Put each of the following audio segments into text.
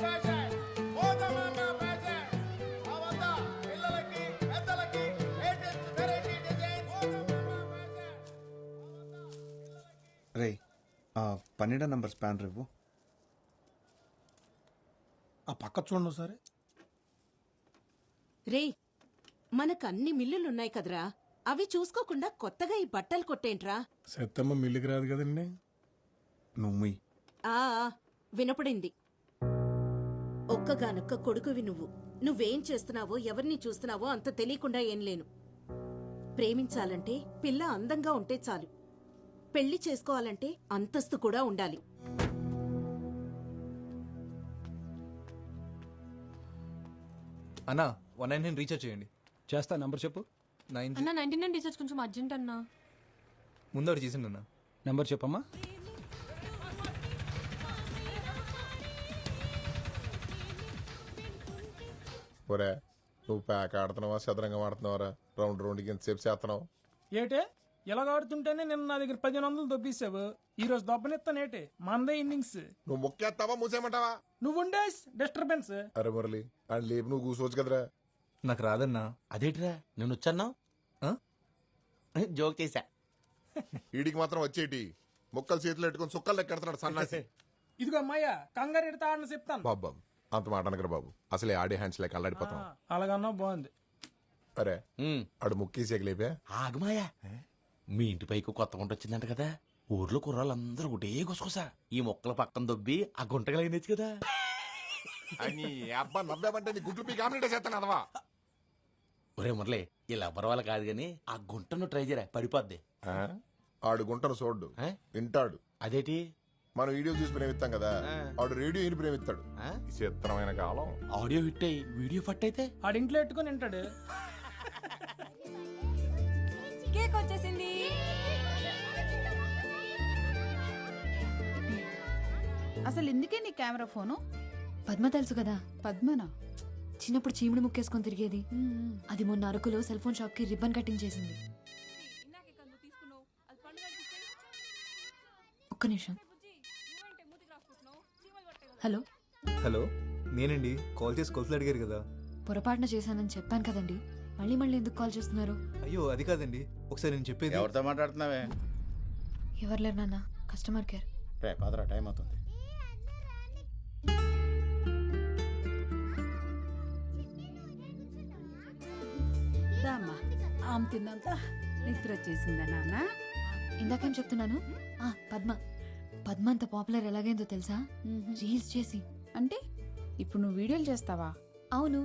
Fashion మోతమన్న fashion అవత పిల్లలకి పెద్దలకి latest variety design మోతమన్న fashion రే 12 number spanner ఇవ్వు. ఆ పక్క చూడండి సరే. రే మనకు అన్ని మిల్లులున్నాయి కదరా, అవి చూసుకోకుండా కొత్తగా ఈ బట్టలు కొట్టేంట్రా? సత్తమ్మ మిల్లుకి రాదు కదండి. నువ్వు ఆ వినపడింది. ఒక్కగానొక్క కొడుకువి నువ్వు. నువ్వేం చేస్తున్నావో ఎవరిని చూస్తున్నావో అంత తెలియకుండా ఏం లేను. ప్రేమించాలంటే పిల్ల అందంగా ఉంటే చాలు, పెళ్లి చేసుకోవాలంటే అంతస్తు కూడా ఉండాలి. అన్నా 199 రీఛార్జ్ చేయండి. చేస్తా, నంబర్ చెప్పు. 9 అన్న 99 రీఛార్జ్ కొంచెం అర్జెంట్ అన్నా. ముందు ఒకటి చేసిండు అన్న. నంబర్ చెప్పమ్మా. ఒరే నువ్వు ప్యాక్ ఆడుతున్నావా చదరంగం ఆడుతున్నావరా? రౌండ్ రౌండ్కి ఎంతసేపు చేస్తున్నావు? ఏటే ఇలా ఆడుతుంటేనే నిన్న నా దగ్గర 1500 దొబ్బేసావు. ఈ రోజు దొబ్బనిస్తానేటే మందే ఇన్నింగ్స్. నువ్వు మొక్కేస్తావా మూసేయమంటావా? నువ్వుండే డిస్టర్బెన్స్. అరే మురళి అని లేపు నువ్వు కూర్చోవచ్చు కదరా. నాకు రాదన్నా. అదేట్రా నేను వచ్చాను జోక్ చేశా. వీడికి మాత్రం వచ్చేటి మొక్కలు చేతులు పెట్టుకుని సుక్కలు లెక్కెడుతున్నాడు సన్నాసి. ఇదిగో అమ్మాయ్య కంగారు ఎడతా ఆడని చెప్తాను. బాబు బాబు అంత మాట అనకరా బాబు, అసలే ఆడే హ్యాండ్స్ లేక అల్లాడిపోతాం. అలాగన్నా బాగుంది. అరే ఆడు ముక్కేసి లేపా. ఆగమాయా, మీ ఇంటి పైకి కొత్త గుంట వచ్చిందంట కదా. ఊర్లో కుర్రాళ్ళందరూ ఒకటే గుసగుసా ఈ మొక్కల పక్కన దొబ్బి ఆ గుంటగలైనచ్చు కదా. అని అబ్బా నవ్వామంటే నీ గుడ్లు పీ కామినేట్ చేస్తాను అదవా. ఒరే మురళి ఇలా ఎవ్వరి వాళ్ళ కాదు గాని ఆ గుంటను ట్రై చేయరా, పడిపోద్ది. ఆడు గుంటను చూడ్డు వింటాడు. అదేటి మనం వీడియో చూసి ప్రేమిస్తాం కదా, ఆడు రేడియో విని ప్రేమిస్తాడు. చిత్రమైన కాలం. ఆడియో హిట్ అయ్యి వీడియో ఫట్ అయితే ఆడింట్లో పెట్టుకుని వింటాడు. కేక్ వచ్చేసింది. అసలు ఎందుకే నీ కెమెరా ఫోను? పద్మ తెలుసు కదా, పద్మనా? చిన్నప్పుడు చీముడు ముక్కేసుకొని తిరిగేది. అది మొన్న అరకులో సెల్ ఫోన్ షాప్ కి రిబ్బన్ కటింగ్ చేసింది. ఒక్క నిమిషం. హలో హలో, నేనండి. కాల్ చేసి కొలతలు అడిగారు కదా. పొరపాటున చేశానని చెప్పాను కదండి, మళ్ళీ మళ్ళీ ఎందుకు కాల్ చేస్తున్నారు? అయ్యో అది కాదండి, ఒకసారి నేను చెప్పేది. ఎవరితో మాట్లాడుతున్నావే? ఎవరు లేరు నాన్న, కస్టమర్ కేర్. రే పదరా, టైం అవుతుంది. దామ్మా ఆమె తిన్నాక నిద్ర వచ్చేసిందా నాన్న? ఇందాకేం చెప్తున్నాను? పద్మ పద్మ అంత పాపులర్ ఎలాగైందో తెలుసా? రీల్స్ చేసి. అంటే ఇప్పుడు నువ్వు వీడియోలు చేస్తావా? అవును,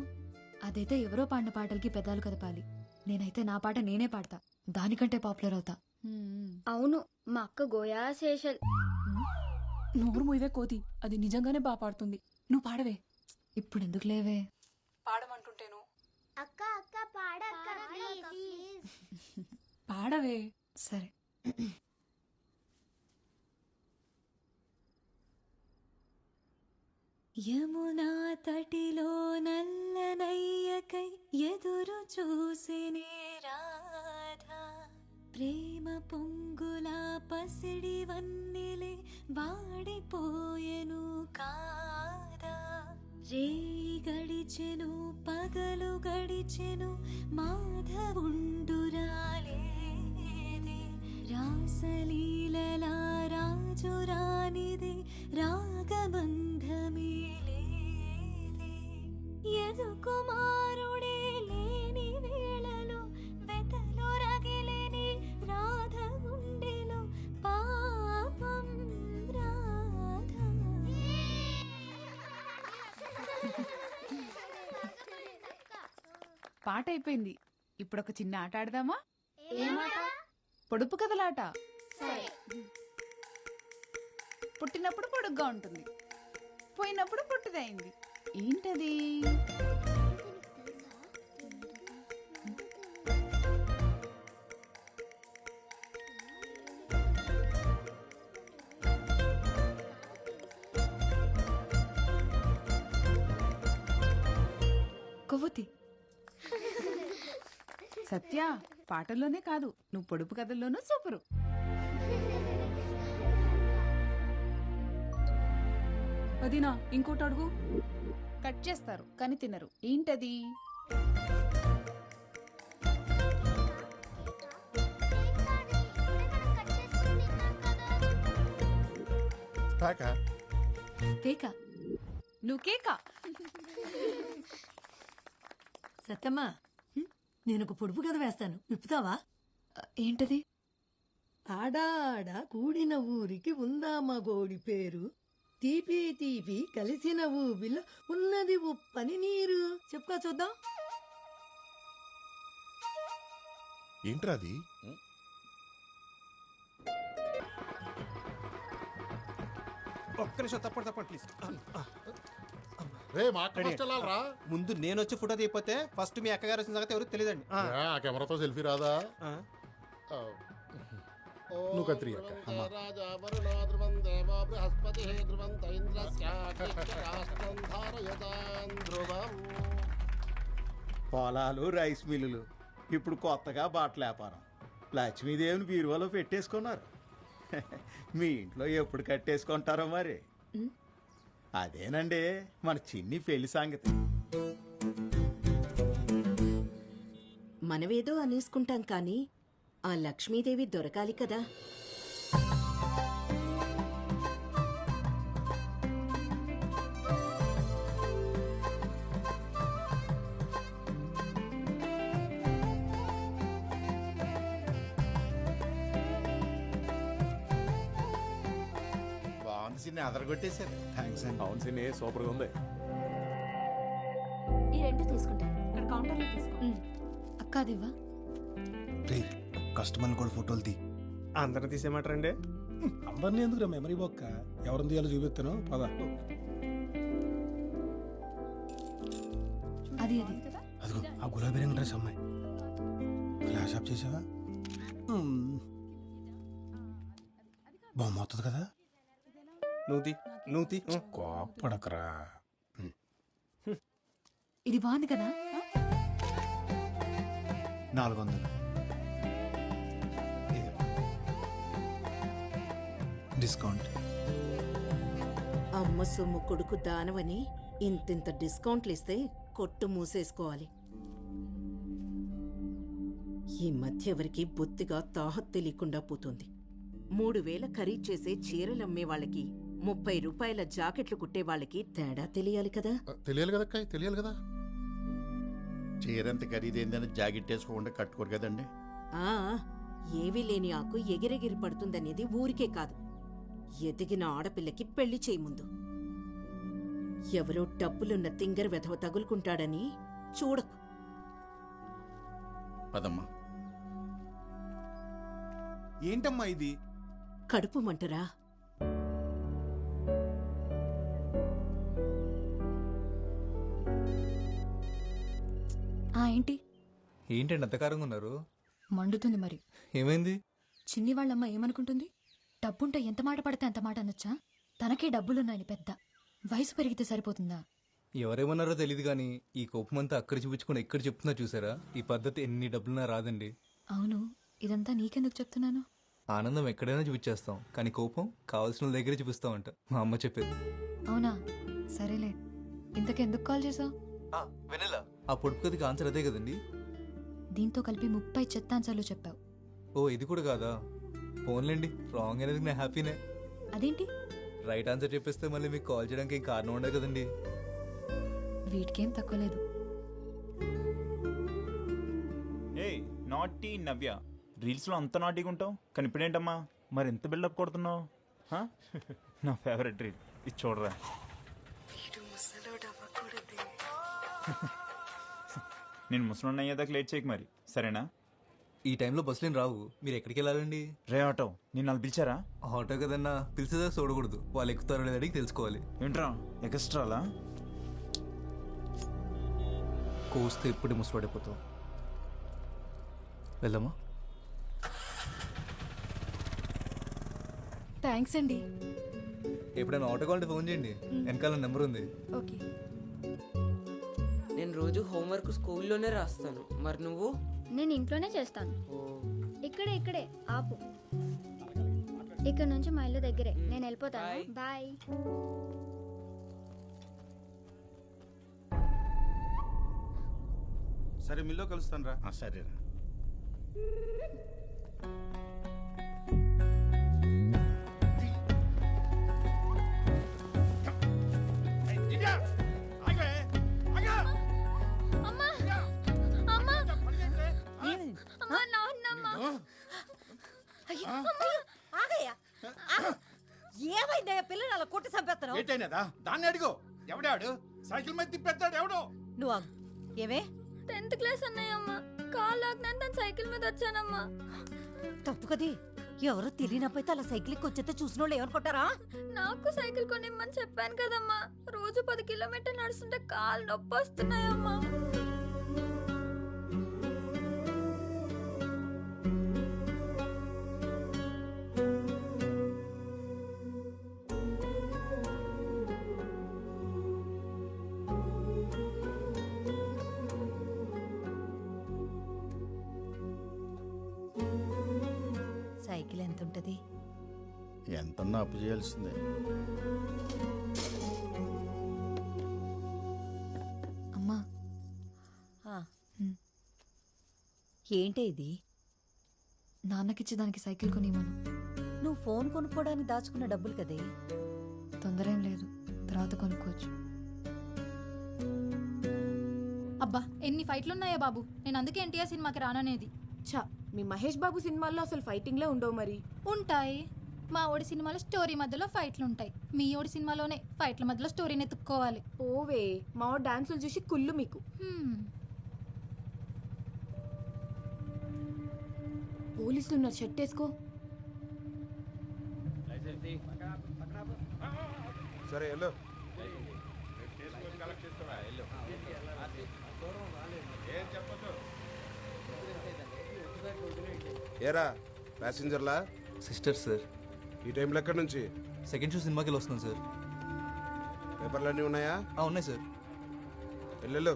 అదైతే ఎవరో పాడిన పాటలకి పెదాలు కదపాలి. నేనైతే నా పాట నేనే పాడతా, దానికంటే పాపులర్ అవుతా. అవును, మా అక్క గోయా శేషల్. నోరు మూయవే కోతి, అది నిజంగానే బాగా పాడుతుంది. నువ్వు పాడవే. ఇప్పుడు ఎందుకు లేవే, పాడమంటుంటేను. అక్క అక్క పాడక్క ప్లీజ్. పాడవే. సరే. యమునా తటిలో నల్లనయ్యకై ఎదురు చూసినే రాధా, ప్రేమ పొంగులా పసిడి వన్నెలే వాడిపోయెను కాదా. రేయి గడిచెను పగలు గడిచెను మాధవుండురాలేదే, రాసలీలలా రాజు రానిదే రాగబంధమే లేదే. యదు కుమారుడే లేని వేళలో వెతలో రగిలేని రాధ గుండెలో పాపం రాధ. పాట అయిపోయింది. ఇప్పుడు ఒక చిన్న ఆట ఆడదామా? పొడుపు కథలాట. పుట్టినప్పుడు పొడుగ్గా ఉంటుంది, పోయినప్పుడు పొట్టిదైంది. ఏంటది? కొవ్వొత్తి. సత్య, పాటల్లోనే కాదు నువ్వు పొడుపు కథల్లోనూ సూపరు. వదినా ఇంకోటి అడుగు. కట్ చేస్తారు కానీ తినరు. ఏంటది? ప్యాకా కేకా? నువ్వు కేకా? సత్తమ్మా, నేను ఒక పొడుపు కథ వేస్తాను, విప్పుతావా? ఏంటది? ఆడాడ కూడిన ఊరికి ఉందామా గోడి పేరు, తీపి తీపి కలిసిన ఊబిలో ఉన్నది ఉప్పని నీరు. చెప్పుకో చూద్దాం. ఏంట్రా అది? ఒక్క నిమిషం తప్పండి ప్లీజ్. రే మా అక్క ఫస్ట్ వెళ్ళాలరా. ముందు నేను వచ్చి ఫోటో తీయపోతే ఫస్ట్ మీ అక్కగారు వచ్చిన సంగతి ఎవరికి తెలియదండి. ఆ కెమెరాతో సెల్ఫీ రాదా? నువ్వు కత్తిరి అక్క. పొలాలు, రైస్ మిల్లులు, ఇప్పుడు కొత్తగా బట్టల వ్యాపారం. లక్ష్మీదేవిని బీరువాలో పెట్టేసుకున్నారు. మీ ఇంట్లో ఎప్పుడు కట్టేసుకుంటారో మరి. అదేనండి మన చిన్ని పెళ్లి సంగతి. మనవేదో అనేసుకుంటాం కానీ ఆ లక్ష్మీదేవి దొరకాలి కదా. బాగుంది సిన్ని, అదరగొట్టేశారు. థ్యాంక్స్ అండి. అవును సిన్ని, సూపర్గా ఉంది. ఈ రెండు తీసుకుంటాను. ఇక్కడ కౌంటర్లో తీసుకో. అక్క అదివ్వా. రే కస్టమర్లు కూడా ఫోటోలు తీ. అందరూ తీసేయమంటారండి? అందరినీ ఎందుకు మెమరీ బొక్క, ఎవరిని తీయాలో చూపిస్తాను పద. అది అది అదిగో ఆ గులాబీ రంగు డ్రెస్ అమ్మాయి. ఫ్లాష్ ఆఫ్ చేసావా? బొమ్మ అవుతుంది కదా. నువ్వు తీ కోపడకరా. ఇది బాగుంది కదా. 400 డిస్కౌంట్. అమ్మ సొమ్ము కొడుకు దానవని ఇంతింత డిస్కౌంట్లు ఇస్తే కొట్టు మూసేసుకోవాలి. ఈ మధ్య ఎవరికి బొత్తిగా తాహత్ తెలియకుండా పోతుంది. 3000 ఖరీదు చేసే చీరలమ్మే వాళ్ళకి 30 రూపాయల జాకెట్లు కుట్టే వాళ్ళకి తేడా తెలియాలి కదా. తెలియాలి కదా అక్క, తెలియాలి కదా. చీరంత ఖరీదైందని జాకెట్ వేసుకోకుండా కట్టుకోరు కదండి. ఆ ఏవీ లేని ఆకు ఎగిరెగిరి పడుతుందనేది ఊరికే కాదు, ఎదిగిన ఆడపిల్లకి పెళ్లి చేయి ముందు. ఎవరో డబ్బులున్న తింగర వెధవ తగులుకుంటాడని చూడకు. పదమ్మా. ఏంటమ్మా ఇది? కడుపు మంటరా? ఏంటి ఏంటండి అంతకారంగా ఉన్నారు? మండుతుంది మరి. ఏమైంది? చిన్ని వాళ్ళమ్మ ఏమనుకుంటుంది? డబ్బుంటే ఎంత మాట పడితే అంత మాట అనొచ్చా? తనకే డబ్బులున్నాయని పెద్ద. వయసు పెరిగితే సరిపోతుందా? ఎవరేమన్నారో తెలియదు కానీ ఈ కోపమంతా అక్కడ చూపించుకుని ఎక్కడ చెప్తున్నా చూసారా? ఈ పద్ధతి ఎన్ని డబ్బులున్నా రాదండి. అవును, ఇదంతా నీకెందుకు చెప్తున్నాను? ఆనందం ఎక్కడైనా చూపించేస్తాం కానీ కోపం కావాల్సిన దగ్గరే చూపిస్తామంట మా అమ్మ చెప్పేది. అవునా? సరేలే. ఇంతకెందుకు కాల్ చేసావు? వెనెలా ఆ పొడుపు కథకి ఆన్సర్ అదే కదండి. దీంతో కలిపి 30 చెత్తాన్సార్లు చెప్పావు. ఓ ఇది కూడా కాదా? ఫోన్లేండి, రాంగ్ అనేది నా హ్యాపీనే. అదేంటి? రైట్ ఆన్సర్ చెప్పేస్తే మళ్ళీ మీకు కాల్ చేయడానికి ఏం కారణం ఉండదు కదండి. వీటికేం తక్కువ లేదు. ఏయ్ నాటీ నవ్య, రీల్స్లో అంత నాటీగా ఉంటావు కానీ ఇప్పుడేంటమ్మా మరి ఎంత బిల్డప్ కొడుతున్నావు? నా ఫేవరెట్ రీల్ ఇది చూడరా. నేను ముసలి అయ్యేదాకా లేట్ చేయకు మరి, సరేనా? ఈ టైంలో బస్సులేం రావు. మీరు ఎక్కడికి వెళ్ళాలండి? రే ఆటో, నేను వాళ్ళు పిలిచారా? ఆటో కదన్నా, పిలిచేదా చూడకూడదు. వాళ్ళు ఎక్కుతారో లేదని తెలుసుకోవాలి. ఏంట్రా ఎక్స్ట్రాలా? కోస్తే ఇప్పుడే ముసలాడిపోతావు. వెళ్దామా? థ్యాంక్స్ అండి. ఎప్పుడైనా ఆటో కావాలంటే ఫోన్ చేయండి, వెనకాల నెంబర్ ఉంది. ఓకే. నేను రోజు హోంవర్క్ స్కూల్లోనే రాస్తాను, మరి నువ్వు? నేను ఇంట్లోనే చేస్తాను. ఇక్కడే ఆపు. ఇక్కడ నుంచి మా ఇల్లు దగ్గరే, నేను వెళ్ళిపోతాను. బాయ్. సరే మిల్లో కలుస్తాను రా. సరేరా. ఏమైందయ్యా పిల్లలు అలా కొట్టి చంపేస్తున్నావు? ఏంటైనదా దాన్ని అడిగో. ఎవడాడు సైకిల్ మీద తిప్పేస్తాడు ఎవడో. నువ్వు ఆగు. ఏమే 10th క్లాస్ అన్నయ్యమ్మా, కాల్ లాగ్నాను తను సైకిల్ మీద వచ్చానమ్మా. తప్పు కది. ఎవరో తెలియనప్పైతే అలా సైకిల్ ఎక్కి వచ్చేస్తే చూసిన వాళ్ళు ఏమనుకుంటారా? నాకు సైకిల్ కొనిమ్మని చెప్పాను కదమ్మా. రోజు 10 కిలోమీటర్ నడుస్తుంటే కాలు నొప్పి వస్తున్నాయమ్మా. సైకిల్ ఎంత ఉంటది? ఎంతన్నా అప్పు చేయాల్సిందే. అమ్మా ఏంటే ఇది? నాన్నకిచ్చి దానికి సైకిల్ కొనివ్వను. నువ్వు ఫోన్ కొనుక్కోవడానికి దాచుకున్న డబ్బులు కదే. తొందర ఏం లేదు, తర్వాత కొనుక్కోవచ్చు. అబ్బా ఎన్ని ఫైట్లున్నాయా బాబు. నేను అందుకే ఎన్టీఆర్ సినిమాకి రాననేది. ఛా, మీ మహేష్ బాబు సినిమాల్లో అసలు ఫైటింగ్లే ఉండవు మరి. ఉంటాయి. మా ఓడి సినిమాలో స్టోరీ మధ్యలో ఫైట్లు ఉంటాయి. మీ ఓడి సినిమాలోనే ఫైట్ల మధ్యలో స్టోరీని ఎత్తుక్కోవాలి. ఓవే, మా డాన్సులు చూసి కుళ్ళు మీకు. పోలీసులు ఉన్నారు, షర్ట్ వేసుకో. సరే వెళ్ళు. ఏరా ప్యాసింజర్లా? Sister sir. ఈ టైంలో ఎక్కడి నుంచి? సెకండ్ షో సినిమాకి వెళ్ళి వస్తున్నాను సార్. పేపర్లు అన్నీ ఉన్నాయా? ఉన్నాయి సార్. వెళ్ళు.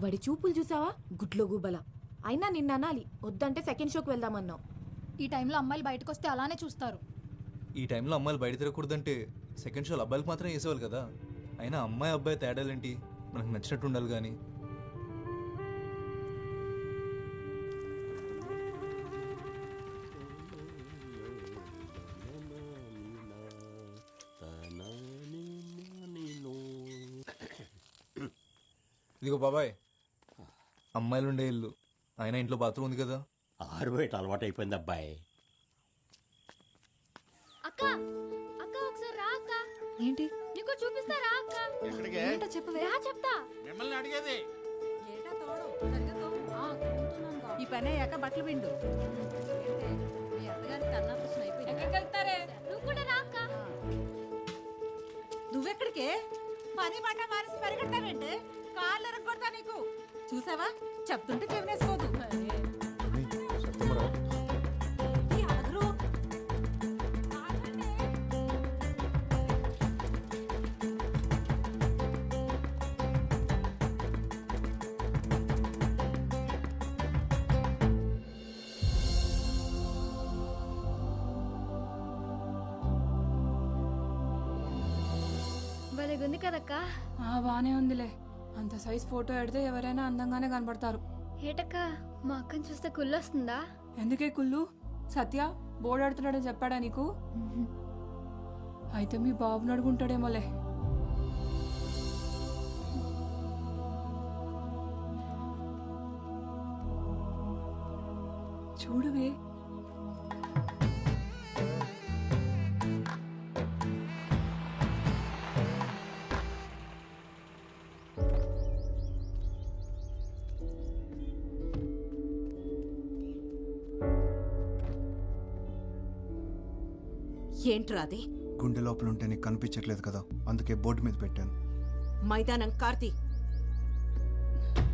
వాడి చూపులు చూసావా? గుడ్లో గుబల. అయినా నిన్న అనాలి, వద్దంటే సెకండ్ షోకి వెళ్దామన్నావు. ఈ టైంలో అమ్మాయిలు బయటకు వస్తే అలానే చూస్తారు. ఈ టైంలో అమ్మాయిలు బయట తిరగకూడదంటే సెకండ్ షోలు అబ్బాయిలకు మాత్రం వేసేవాళ్ళు కదా. అయినా అమ్మాయి అబ్బాయి తేడాలేంటి? మనకు నచ్చినట్టు ఉండాలి కానీ. ఇదిగో బాబాయ్, అమ్మాయిలు ఉండే ఇల్లు. ఆయన ఇంట్లో బాత్రూమ్ ఉంది కదా. ఆరు బయట అలవాటు అయిపోయింది అబ్బాయి. అక్క అక్క ఒకసారి రా అక్క. ఏంటి? నీకు చూపిస్తా రా అక్క. ఎక్కడికి? ఏంటో చెప్పవే. రా చెప్తా. మిమ్మల్ని అడిగేది. ఈ పని అయ్యాక బట్టలు పిండు. మీ అత్తగారికి అన్నాపృష్ణ అయిపోయింది. ఎక్కడికి వెళ్తారే? నువ్వు కూడా రా అక్క. నువ్వెక్కడికే? పని మాట మానేసి పరిగెడతావేంటే? కాళ్ళు ఎరగొడతా నీకు. చూసావా, చెప్తుంటే చెవినేసుకోదు. భలేగుంది కదక్క. బానే ఉందిలే. అంత సైజ్ ఫోటో ఎడితే ఎవరైనా అందంగానే కనబడతారు. ఏటక్క, మా అక్కని చూస్తే కుళ్ళు వస్తుందా? ఎందుకే కుళ్ళు? సత్య బోర్డు ఆడుతున్నాడని చెప్పాడా నీకు? అయితే మీ బాబుని అడుగుంటాడేమోలే. చూడువే. ఏంట్రా అది? గుండె లోపల ఉంటే నీకు కనిపించట్లేదు కదా, అందుకే బోర్డు మీద పెట్టాను. మైదానం కార్తీ,